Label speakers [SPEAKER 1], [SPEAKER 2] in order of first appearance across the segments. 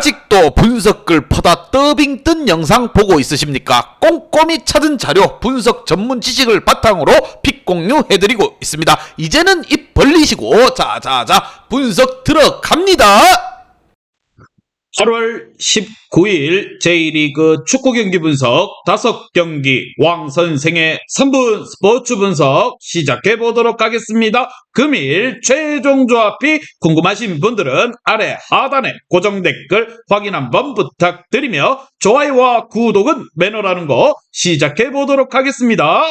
[SPEAKER 1] 아직도 분석글 퍼다 더빙 뜬 영상 보고 있으십니까? 꼼꼼히 찾은 자료, 분석 전문 지식을 바탕으로 픽 공유해드리고 있습니다. 이제는 입 벌리시고 자자자 분석 들어갑니다.
[SPEAKER 2] 8월 19일 J리그 축구 경기 분석 5경기 왕선생의 3분 스포츠 분석 시작해 보도록 하겠습니다. 금일 최종 조합이 궁금하신 분들은 아래 하단에 고정 댓글 확인 한번 부탁드리며 좋아요와 구독은 매너라는 거 시작해 보도록 하겠습니다.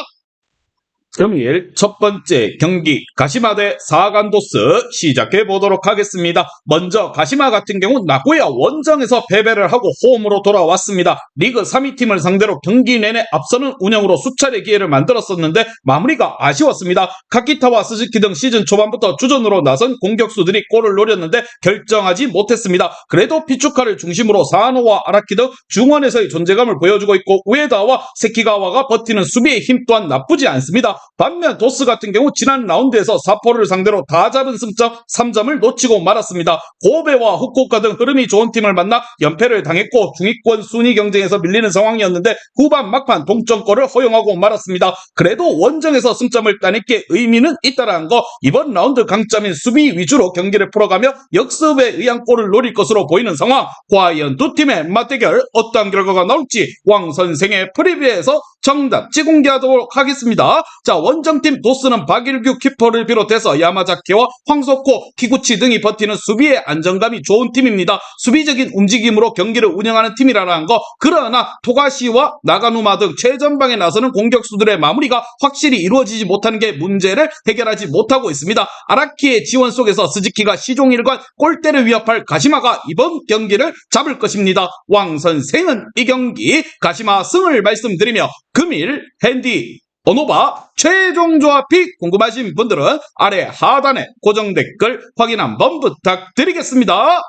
[SPEAKER 2] 금일 첫 번째 경기 가시마 대 사간도스 시작해 보도록 하겠습니다. 먼저 가시마 같은 경우 나고야 원정에서 패배를 하고 홈으로 돌아왔습니다. 리그 3위 팀을 상대로 경기 내내 앞서는 운영으로 수차례 기회를 만들었었는데 마무리가 아쉬웠습니다. 카키타와 스즈키 등 시즌 초반부터 주전으로 나선 공격수들이 골을 노렸는데 결정하지 못했습니다. 그래도 피추카를 중심으로 사노와 아라키 등 중원에서의 존재감을 보여주고 있고 우에다와 세키가와가 버티는 수비의 힘 또한 나쁘지 않습니다. 반면 도스 같은 경우 지난 라운드에서 사포를 상대로 다 잡은 승점 3점을 놓치고 말았습니다. 고베와 후쿠오카 등 흐름이 좋은 팀을 만나 연패를 당했고 중위권 순위 경쟁에서 밀리는 상황이었는데 후반 막판 동점골을 허용하고 말았습니다. 그래도 원정에서 승점을 따냈기에 의미는 있다라는 거, 이번 라운드 강점인 수비 위주로 경기를 풀어가며 역습에 의한 골을 노릴 것으로 보이는 상황. 과연 두 팀의 맞대결 어떠한 결과가 나올지 왕선생의 프리뷰에서 정답지 공개하도록 하겠습니다. 자, 원정팀 도스는 박일규 키퍼를 비롯해서 야마자키와 황소코, 키구치 등이 버티는 수비의 안정감이 좋은 팀입니다. 수비적인 움직임으로 경기를 운영하는 팀이라는 거. 그러나 토가시와 나가누마 등 최전방에 나서는 공격수들의 마무리가 확실히 이루어지지 못하는 게 문제를 해결하지 못하고 있습니다. 아라키의 지원 속에서 스즈키가 시종일관 골대를 위협할 가시마가 이번 경기를 잡을 것입니다. 왕선생은 이 경기 가시마 승을 말씀드리며 금일 핸디 오노바 최종 조합이 궁금하신 분들은 아래 하단에 고정 댓글 확인 한번 부탁드리겠습니다.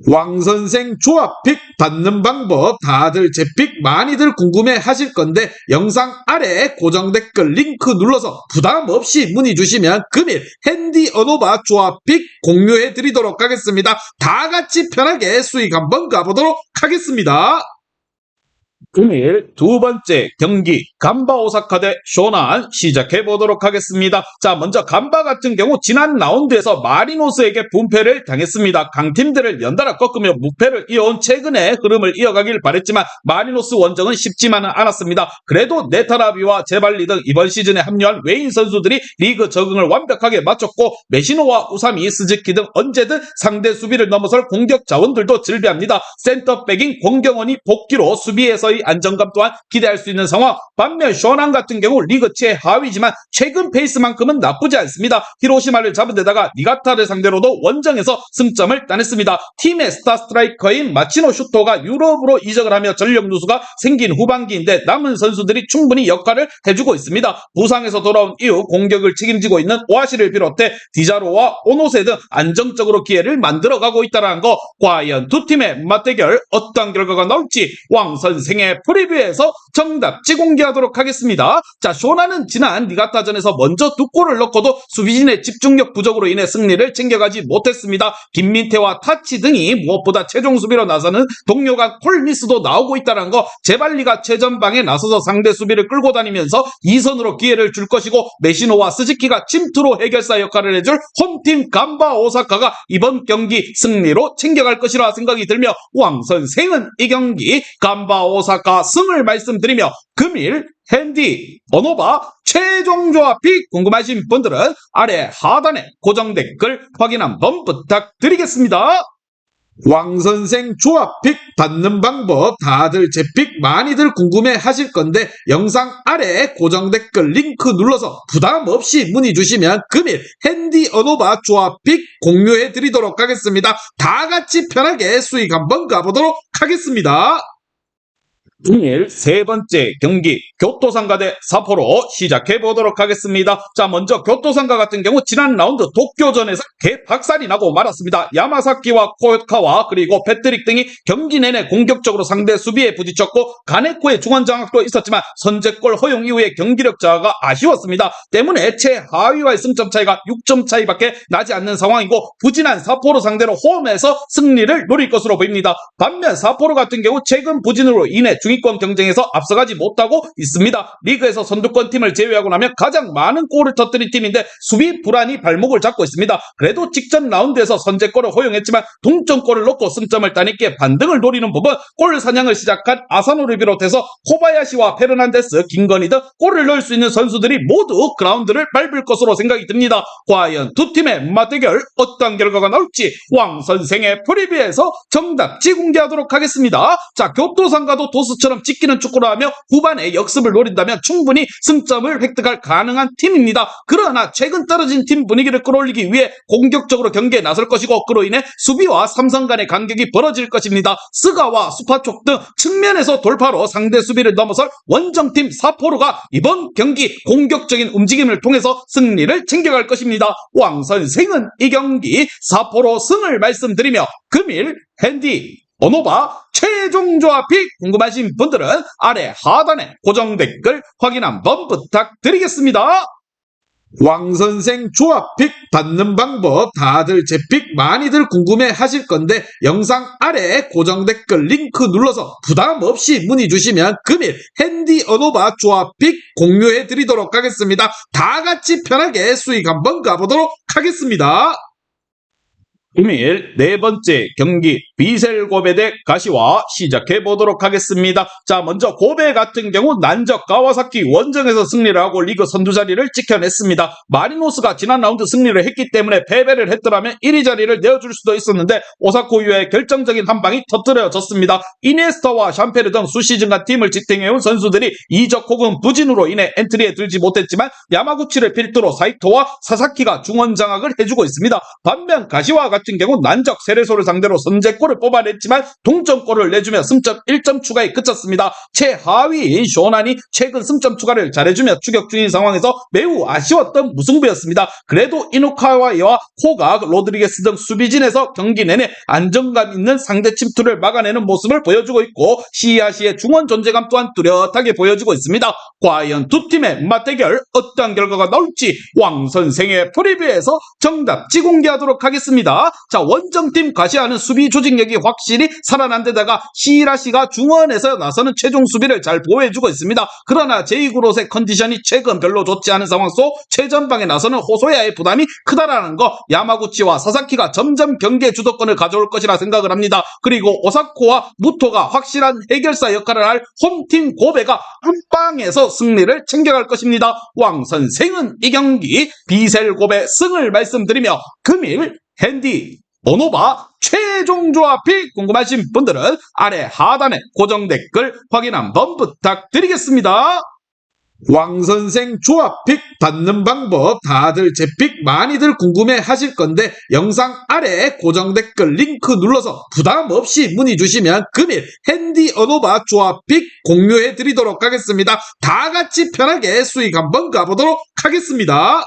[SPEAKER 2] 왕선생 조합픽 받는 방법 다들 제 픽 많이들 궁금해 하실 건데 영상 아래 고정 댓글 링크 눌러서 부담 없이 문의 주시면 금일 핸디 언오바 조합픽 공유해 드리도록 하겠습니다. 다 같이 편하게 수익 한번 가보도록 하겠습니다. 금일 두 번째 경기 간바 오사카 대 쇼난 시작해 보도록 하겠습니다. 자, 먼저 간바 같은 경우 지난 라운드에서 마리노스에게 분패를 당했습니다. 강팀들을 연달아 꺾으며 무패를 이어온 최근의 흐름을 이어가길 바랬지만 마리노스 원정은 쉽지만은 않았습니다. 그래도 네타라비와 제발리 등 이번 시즌에 합류한 외인 선수들이 리그 적응을 완벽하게 마쳤고 메시노와 우사미, 스즈키 등 언제든 상대 수비를 넘어설 공격 자원들도 즐비합니다. 센터백인 권경원이 복귀로 수비에서의 안정감 또한 기대할 수 있는 상황. 반면 쇼난 같은 경우 리그 최하위지만 최근 페이스만큼은 나쁘지 않습니다. 히로시마를 잡은 데다가 니가타를 상대로도 원정에서 승점을 따냈습니다. 팀의 스타 스트라이커인 마치노 슈토가 유럽으로 이적을 하며 전력 누수가 생긴 후반기인데 남은 선수들이 충분히 역할을 해주고 있습니다. 부상에서 돌아온 이후 공격을 책임지고 있는 오아시를 비롯해 디자로와 오노세 등 안정적으로 기회를 만들어가고 있다는 거. 과연 두 팀의 맞대결 어떤 결과가 나올지 왕선생의 프리뷰에서 정답지 공개하도록 하겠습니다. 자, 쇼나는 지난 니가타전에서 먼저 두 골을 넣고도 수비진의 집중력 부족으로 인해 승리를 챙겨가지 못했습니다. 김민태와 타치 등이 무엇보다 최종 수비로 나서는 동료가 콜미스도 나오고 있다는 거. 제발리가 최전방에 나서서 상대 수비를 끌고 다니면서 2선으로 기회를 줄 것이고 메시노와 스즈키가 침투로 해결사 역할을 해줄 홈팀 간바 오사카가 이번 경기 승리로 챙겨갈 것이라 생각이 들며 왕선생은 이 경기 간바 오사카 승을 말씀드리며 금일 핸디 언오바 최종 조합이 궁금하신 분들은 아래 하단에 고정 댓글 확인 한번 부탁드리겠습니다. 왕선생 조합픽 받는 방법 다들 제 픽 많이들 궁금해 하실 건데 영상 아래 고정 댓글 링크 눌러서 부담 없이 문의 주시면 금일 핸디 언오바 조합픽 공유해 드리도록 하겠습니다. 다 같이 편하게 수익 한번 가보도록 하겠습니다. 금일 세 번째 경기 교토상가 대 사포로 시작해 보도록 하겠습니다. 자, 먼저 교토상가 같은 경우 지난 라운드 도쿄전에서 개박살이 나고 말았습니다. 야마사키와 코요카와 그리고 패트릭 등이 경기 내내 공격적으로 상대 수비에 부딪혔고 가네코의 중원 장악도 있었지만 선제골 허용 이후에 경기력 저하가 아쉬웠습니다. 때문에 최하위와의 승점 차이가 6점 차이밖에 나지 않는 상황이고 부진한 사포로 상대로 홈에서 승리를 노릴 것으로 보입니다. 반면 사포로 같은 경우 최근 부진으로 인해 중위권 경쟁에서 앞서가지 못하고 있습니다. 리그에서 선두권 팀을 제외하고 나면 가장 많은 골을 터뜨린 팀인데 수비 불안이 발목을 잡고 있습니다. 그래도 직전 라운드에서 선제골을 허용했지만 동점골을 넣고 승점을 따내기에 반등을 노리는 부분 골 사냥을 시작한 아사노를 비롯해서 코바야시와 페르난데스, 김건희 등 골을 넣을 수 있는 선수들이 모두 그라운드를 밟을 것으로 생각이 듭니다. 과연 두 팀의 맞대결 어떤 결과가 나올지 왕 선생의 프리뷰에서 정답지 공개하도록 하겠습니다. 자, 교토상가도 도스처럼 지키는 축구를 하며 후반에 역습을 노린다면 충분히 승점을 획득할 가능한 팀입니다. 그러나 최근 떨어진 팀 분위기를 끌어올리기 위해 공격적으로 경기에 나설 것이고 그로 인해 수비와 삼성 간의 간격이 벌어질 것입니다. 스가와 수파촉 등 측면에서 돌파로 상대 수비를 넘어설 원정팀 사포로가 이번 경기 공격적인 움직임을 통해서 승리를 챙겨갈 것입니다. 왕 선생은 이 경기 사포로 승을 말씀드리며 금일 핸디 오노바 최종 조합이 궁금하신 분들은 아래 하단에 고정 댓글 확인 한번 부탁드리겠습니다. 왕선생 조합픽 받는 방법 다들 제 픽 많이들 궁금해 하실 건데 영상 아래 고정 댓글 링크 눌러서 부담 없이 문의 주시면 금일 핸디 언오바 조합픽 공유해 드리도록 하겠습니다. 다 같이 편하게 수익 한번 가보도록 하겠습니다. 금일 네 번째 경기 비셀 고베 대 가시와 시작해 보도록 하겠습니다. 자, 먼저 고베 같은 경우 난적 가와사키 원정에서 승리를 하고 리그 선두 자리를 지켜냈습니다. 마리노스가 지난 라운드 승리를 했기 때문에 패배를 했더라면 1위 자리를 내어줄 수도 있었는데 오사코유의 결정적인 한 방이 터뜨려졌습니다. 이니에스타와 샴페르 등 수시즌간 팀을 지탱해온 선수들이 이적 혹은 부진으로 인해 엔트리에 들지 못했지만 야마구치를 필두로 사이토와 사사키가 중원 장악을 해주고 있습니다. 반면 가시와 같은 경우 난적 세레소를 상대로 선제골을 뽑아냈지만 동점골을 내주며 승점 1점 추가에 그쳤습니다. 최하위인 쇼난이 최근 승점 추가를 잘해주며 추격 중인 상황에서 매우 아쉬웠던 무승부였습니다. 그래도 이누카와이와 호각, 로드리게스 등 수비진에서 경기 내내 안정감 있는 상대 침투를 막아내는 모습을 보여주고 있고 시야시의 중원 존재감 또한 뚜렷하게 보여지고 있습니다. 과연 두 팀의 맞대결 어떤 결과가 나올지 왕 선생의 프리뷰에서 정답지 공개하도록 하겠습니다. 자, 원정팀 가시아는 수비 조직력이 확실히 살아난 데다가 시라시가 중원에서 나서는 최종 수비를 잘 보호해주고 있습니다. 그러나 제이그롯의 컨디션이 최근 별로 좋지 않은 상황 속 최전방에 나서는 호소야의 부담이 크다라는 거 야마구치와 사사키가 점점 경기의 주도권을 가져올 것이라 생각을 합니다. 그리고 오사코와 무토가 확실한 해결사 역할을 할 홈팀 고베가 한방에서 승리를 챙겨갈 것입니다. 왕 선생은 이 경기 비셀 고베 승을 말씀드리며 금일 핸디 오노바 최종 조합이 궁금하신 분들은 아래 하단에 고정 댓글 확인 한번 부탁드리겠습니다. 왕선생 조합픽 받는 방법 다들 제 픽 많이들 궁금해 하실 건데 영상 아래 고정 댓글 링크 눌러서 부담 없이 문의 주시면 금일 핸디 언오바 조합픽 공유해 드리도록 하겠습니다. 다 같이 편하게 수익 한번 가보도록 하겠습니다.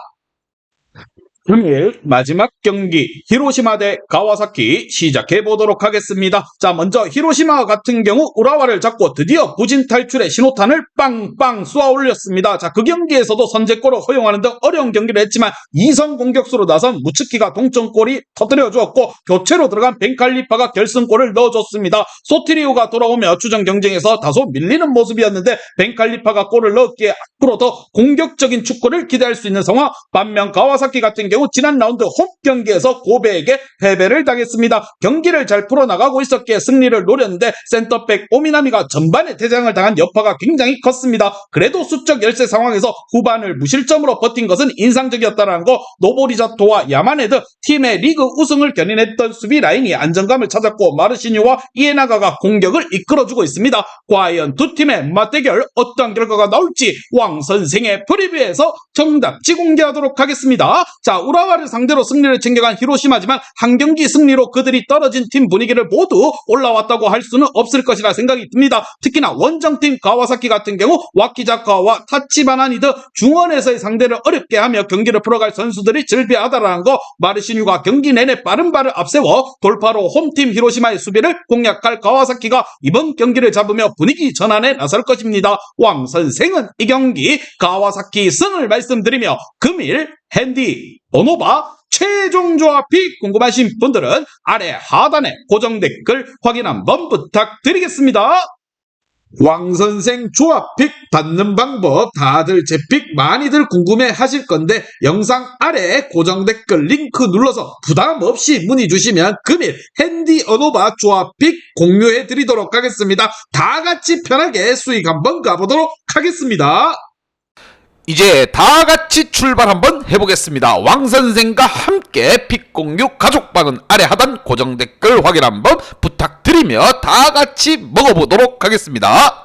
[SPEAKER 2] 금일 마지막 경기 히로시마 대 가와사키 시작해 보도록 하겠습니다. 자, 먼저 히로시마 같은 경우 우라와를 잡고 드디어 부진 탈출의 신호탄을 빵빵 쏘아 올렸습니다. 자, 그 경기에서도 선제골을 허용하는 등 어려운 경기를 했지만 2선 공격수로 나선 무츠키가 동점골이 터뜨려 주었고 교체로 들어간 벤칼리파가 결승골을 넣어줬습니다. 소티리오가 돌아오며 주전 경쟁에서 다소 밀리는 모습이었는데 벤칼리파가 골을 넣었기에 앞으로 더 공격적인 축구를 기대할 수 있는 상황. 반면 가와사키 같은 경우 지난 라운드 홈 경기에서 고베에게 패배를 당했습니다. 경기를 잘 풀어나가고 있었기에 승리를 노렸는데 센터백 오미나미가 전반에 퇴장을 당한 여파가 굉장히 컸습니다. 그래도 수적 열세 상황에서 후반을 무실점으로 버틴 것은 인상적이었다는 거. 노보리자토와 야마네 등 팀의 리그 우승을 견인했던 수비 라인이 안정감을 찾았고 마르시뉴와 이에나가가 공격을 이끌어주고 있습니다. 과연 두 팀의 맞대결 어떤 결과가 나올지 왕 선생의 프리뷰에서 정답지 공개하도록 하겠습니다. 자, 우라와를 상대로 승리를 챙겨간 히로시마지만 한 경기 승리로 그들이 떨어진 팀 분위기를 모두 올라왔다고 할 수는 없을 것이라 생각이 듭니다. 특히나 원정팀 가와사키 같은 경우 와키자카와 타치바나 니드 중원에서의 상대를 어렵게 하며 경기를 풀어갈 선수들이 즐비하다라는 거, 마르시뉴가 경기 내내 빠른 발을 앞세워 돌파로 홈팀 히로시마의 수비를 공략할 가와사키가 이번 경기를 잡으며 분위기 전환에 나설 것입니다. 왕 선생은 이 경기 가와사키 승을 말씀드리며 금일 핸디 오노바 최종 조합이 궁금하신 분들은 아래 하단에 고정 댓글 확인 한번 부탁드리겠습니다. 왕선생 조합픽 받는 방법 다들 제 픽 많이들 궁금해 하실 건데 영상 아래 고정 댓글 링크 눌러서 부담 없이 문의 주시면 금일 핸디 어노바 조합픽 공유해 드리도록 하겠습니다. 다 같이 편하게 수익 한번 가보도록 하겠습니다.
[SPEAKER 1] 이제 다 같이 출발 한번 해보겠습니다. 왕선생과 함께 픽 공유 가족방은 아래 하단 고정 댓글 확인 한번 부탁드리며 다 같이 먹어보도록 하겠습니다.